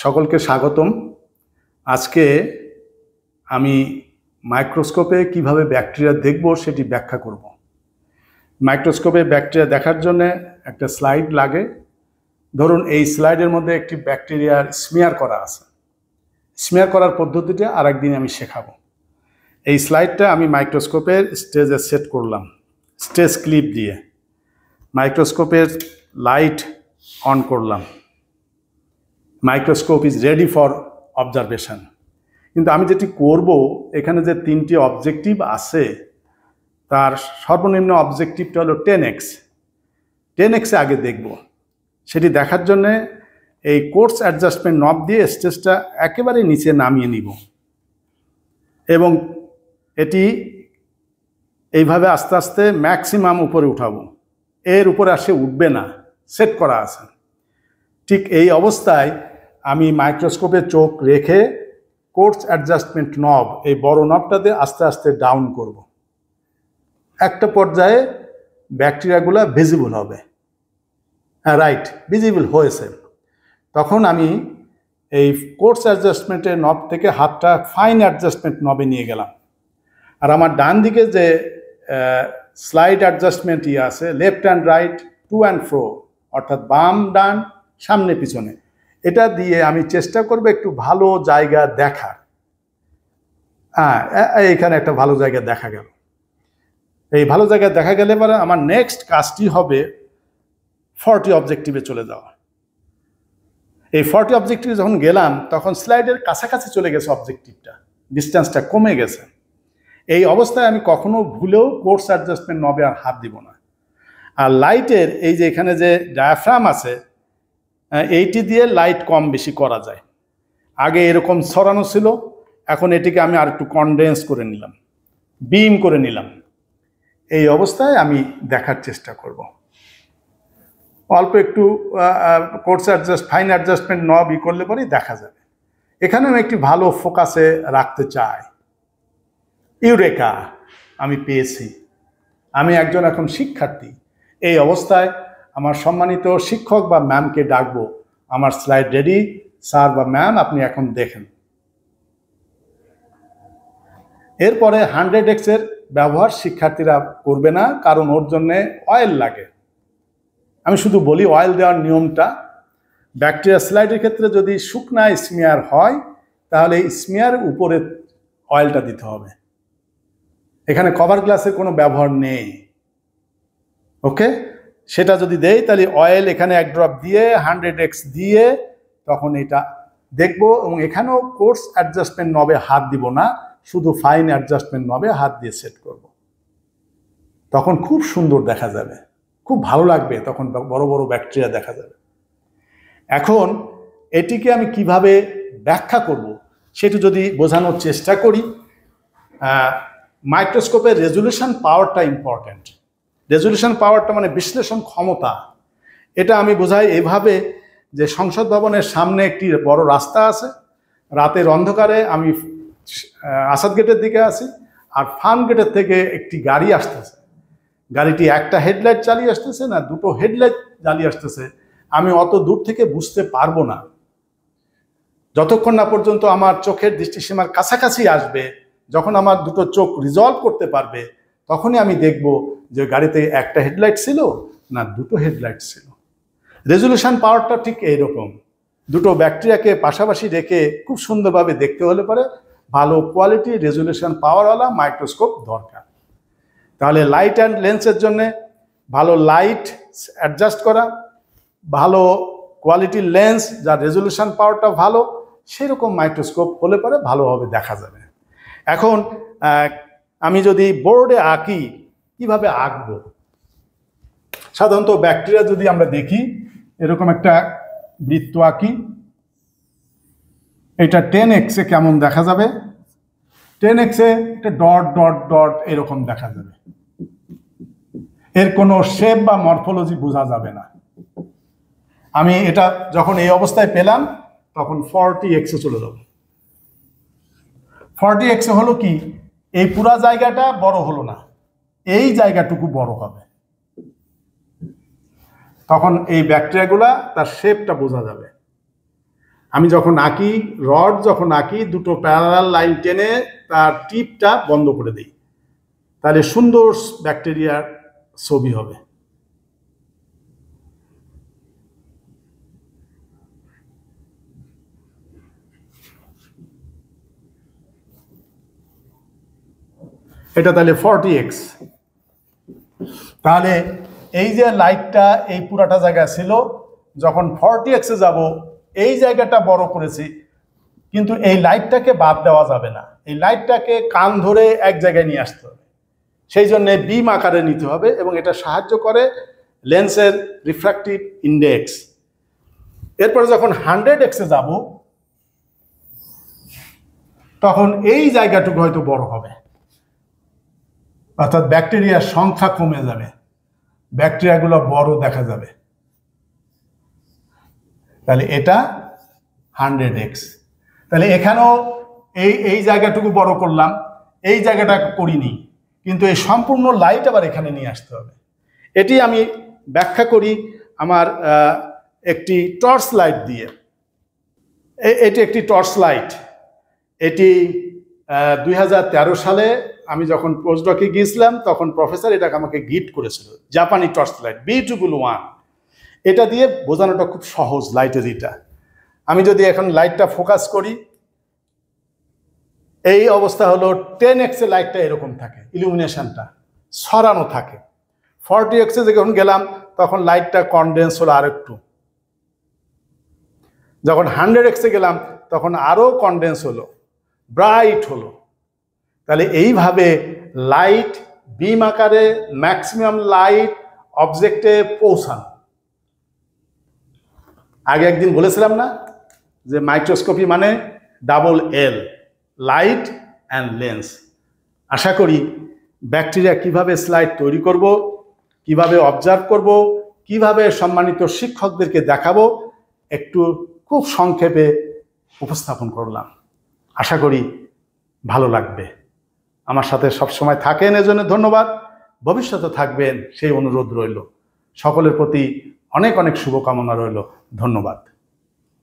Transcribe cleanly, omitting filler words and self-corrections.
সকলকে স্বাগতম। আজকে আমি মাইক্রোস্কোপে কিভাবে ব্যাকটেরিয়া দেখব সেটি ব্যাখ্যা করব। মাইক্রোস্কোপে ব্যাকটেরিয়া দেখার জন্য একটা স্লাইড লাগে। ধরুন এই স্লাইডের মধ্যে একটি ব্যাকটেরিয়ার স্মিয়ার করা আছে। স্মিয়ার করার পদ্ধতিটা আরেকদিন আমি শেখাবো। এই স্লাইডটা আমি মাইক্রোস্কোপের স্টেজে সেট করলাম স্টেজ ক্লিপ দিয়ে। মাইক্রোস্কোপের লাইট অন করলাম। Microscope is ready for observation. কিন্তু আমি যেটি করব, এখানে যে তিনটি অবজেক্টিভ আছে তার সর্বনিম্ন অবজেক্টিভটা হলো 10x। 10xে আগে দেখব। সেটি দেখার জন্যে এই কোর্স অ্যাডজাস্টমেন্ট নব দিয়ে স্টেজটা একেবারে নিচে নামিয়ে নিব এবং এটি এইভাবে আস্তে আস্তে ম্যাক্সিমাম উপরে উঠাবো। এর উপরে আসে উঠবে না, সেট করা আছে। ঠিক এই অবস্থায় আমি মাইক্রোস্কোপে চোখ রেখে কোর্স অ্যাডজাস্টমেন্ট নব, এই বড় নবটাতে আস্তে আস্তে ডাউন করব। একটা পর্যায়ে ব্যাকটেরিয়াগুলো ভিজিবল হবে। হ্যাঁ, রাইট, ভিজিবল হয়েছে। তখন আমি এই কোর্স অ্যাডজাস্টমেন্টের নব থেকে হাতটা ফাইন অ্যাডজাস্টমেন্ট নবে নিয়ে গেলাম। আর আমার ডান দিকে যে স্লাইড অ্যাডজাস্টমেন্ট আছে, left and right, to and fro, অর্থাৎ বাম ডান সামনে পিছনে, এটা দিয়ে আমি চেষ্টা করব একটু ভালো জায়গা দেখার। এইখানে একটা ভালো জায়গা দেখা গেল। এই ভালো জায়গা দেখা গেলে পরে আমার নেক্সট কাজটি হবে 40 অবজেক্টিভে চলে যাওয়া। এই 40 অবজেক্টিভে যখন গেলাম তখন স্লাইডের কাছাকাছি চলে গেছে, অবজেক্টিভটা ডিস্টেন্সটা কমে গেছে। এই অবস্থায় আমি কখনো ভুলেও কোর্স অ্যাডজাস্টমেন্ট নবে আর হাত দিব না। আর লাইটের এই যে এখানে যে ডায়াফ্রাম আছে, এইটি দিয়ে লাইট কম বেশি করা যায়। আগে এরকম ছড়ানো ছিল, এখন এটিকে আমি আর একটু কনডেন্স করে নিলাম, বিম করে নিলাম। এই অবস্থায় আমি দেখার চেষ্টা করব। অল্প একটু কোর্স ফাইন অ্যাডজাস্টমেন্ট নব করলে পরেই দেখা যাবে। এখানে আমি একটি ভালো ফোকাসে রাখতে চাই। ইউরেকা, আমি পেয়েছি। আমি একজন এখন শিক্ষার্থী। এই অবস্থায় আমার সম্মানিত শিক্ষক বা ম্যামকে ডাকবো, আমার স্লাইড রেডি স্যার বা ম্যাম, আপনি এখন দেখেন। এরপরে 100x এর ব্যবহার শিক্ষার্থীরা করবে না, কারণ ওর জন্যে অয়েল লাগে। আমি শুধু বলি অয়েল দেওয়ার নিয়মটা। ব্যাকটেরিয়া স্লাইডের ক্ষেত্রে যদি শুকনা স্মিয়ার হয় তাহলে স্মিয়ার উপরে অয়েলটা দিতে হবে। এখানে কভার গ্লাসের কোনো ব্যবহার নেই। ওকে, সেটা যদি দেই তাহলে অয়েল এখানে এক ড্রপ দিয়ে 100x দিয়ে তখন এটা দেখবো। এবং এখানেও কোর্স অ্যাডজাস্টমেন্ট নবে হাত দিব না, শুধু ফাইন অ্যাডজাস্টমেন্ট নবে হাত দিয়ে সেট করব। তখন খুব সুন্দর দেখা যাবে, খুব ভালো লাগবে, তখন বড় বড় ব্যাকটেরিয়া দেখা যাবে। এখন এটিকে আমি কিভাবে ব্যাখ্যা করব সেটা যদি বোঝানোর চেষ্টা করি, মাইক্রোস্কোপের রেজুলেশন পাওয়ারটা ইম্পর্ট্যান্ট। রেজুলেশন পাওয়ারটা মানে বিশ্লেষণ ক্ষমতা। এটা আমি বোঝাই এভাবে যে সংসদ ভবনের সামনে একটি বড় রাস্তা আছে। রাতের অন্ধকারে আমি আসাদ গেটের দিকে আছি, আর ফার্ম গেটের থেকে একটি গাড়ি আসতেছে। গাড়িটি একটা হেডলাইট চালিয়ে আসতেছে না দুটো হেডলাইট জ্বালিয়ে আসতেছে, আমি অত দূর থেকে বুঝতে পারবো না। যতক্ষণ না পর্যন্ত আমার চোখের দৃষ্টিসীমার কাছাকাছি আসবে, যখন আমার দুটো চোখ রিজলভ করতে পারবে, তখনই আমি দেখব যে গাড়িতে একটা হেডলাইট ছিল না দুটো হেডলাইট ছিল। রেজুলেশন পাওয়ারটা ঠিক এইরকম। দুটো ব্যাকটেরিয়াকে পাশাপাশি রেখে খুব সুন্দরভাবে দেখতে হলে পরে ভালো কোয়ালিটি রেজুলেশন পাওয়ারওয়ালা মাইক্রোস্কোপ দরকার। তাহলে লাইট অ্যান্ড লেন্সের জন্যে ভালো লাইট অ্যাডজাস্ট করা, ভালো কোয়ালিটির লেন্স যার রেজুলেশন পাওয়ারটা ভালো, সেরকম মাইক্রোস্কোপ হলে পরে ভালোভাবে দেখা যাবে। এখন আমি যদি বোর্ডে আঁকি, কিভাবে আঁকবো? সাধারণত ব্যাকটেরিয়া যদি আমরা দেখি, এরকম একটা বৃত্ত আঁকি। এটা 10x-এ কেমন দেখা যাবে? 10x-এ একটা ডট ডট ডট এরকম দেখা যাবে। এর কোনো শেপ বা মরফোলজি বোঝা যাবে না। আমি এটা যখন এই অবস্থায় পেলাম তখন 40x-এ চলে যাব। 40x-এ হলো কি, এই পুরা জায়গাটা বড় হলো না, এই জায়গাটুকু বড় হবে। তখন এই ব্যাকটেরিয়াগুলা তার শেপটা বোঝা যাবে। আমি যখন আঁকি, রড যখন আঁকি, দুটো প্যারালাল লাইন টেনে তার টিপটা বন্ধ করে দিই, তাহলে সুন্দর ব্যাকটেরিয়ার ছবি হবে। এটা তাহলে 40x। তাহলে এই যে লাইটটা এই পুরাটা জায়গা ছিল, যখন 40x-এ যাব এই জায়গাটা বড় করেছি, কিন্তু এই লাইটটাকে বাদ দেওয়া যাবে না, এই লাইটটাকে কান ধরে এক জায়গায় নিয়ে আসতে হবে। সেই জন্য বিম আকারে নিতে হবে এবং এটা সাহায্য করে লেন্সের রিফ্র্যাক্টিভ ইন্ডেক্স। এরপরে যখন 100x-এ যাব তখন এই জায়গাটুকু হয়তো বড় হবে, অর্থাৎ ব্যাকটেরিয়ার সংখ্যা কমে যাবে, ব্যাকটেরিয়াগুলো বড় দেখা যাবে। তাহলে এটা 100x। তাহলে এখানেও এই জায়গাটুকু বড় করলাম, এই জায়গাটা করিনি, কিন্তু এই সম্পূর্ণ লাইট আবার এখানে নিয়ে আসতে হবে। এটি আমি ব্যাখ্যা করি আমার একটি টর্চ লাইট দিয়ে। এটি একটি টর্চ লাইট। এটি 2013 সালে আমি যখন পোস্টডকে গিয়েছিলাম তখন প্রফেসর এটাকে আমাকে গিফট করেছিল, জাপানি টর্চ লাইট, বিউটিফুল ওয়ান। এটা দিয়ে বোঝানোটা খুব সহজ লাইটের। এটা আমি যদি এখন লাইটটা ফোকাস করি, এই অবস্থা হলো 10x-এ লাইটটা এরকম থাকে, ইলুমিনেশনটা ছড়ানো থাকে। 40x-এ যখন গেলাম তখন লাইটটা কনডেন্স হলো আরেকটু, যখন 100x-এ গেলাম তখন আরও কনডেন্স হলো, ব্রাইট হলো। তাহলে এইভাবে লাইট বিম আকারে ম্যাক্সিমাম লাইট অবজেক্টে পৌঁছানো। আগে একদিন বলেছিলাম না যে মাইক্রোস্কোপি মানে double L, light and lens. আশা করি ব্যাকটেরিয়া কিভাবে স্লাইড তৈরি করব, কিভাবে অবজার্ভ করব, কিভাবে সম্মানিত শিক্ষকদেরকে দেখাবো, একটু খুব সংক্ষেপে উপস্থাপন করলাম। আশা করি ভালো লাগবে। আমার সাথে সবসময় থাকেন, এজন্য ধন্যবাদ। ভবিষ্যতে থাকবেন সেই অনুরোধ রইল। সকলের প্রতি অনেক অনেক শুভকামনা রইল। ধন্যবাদ।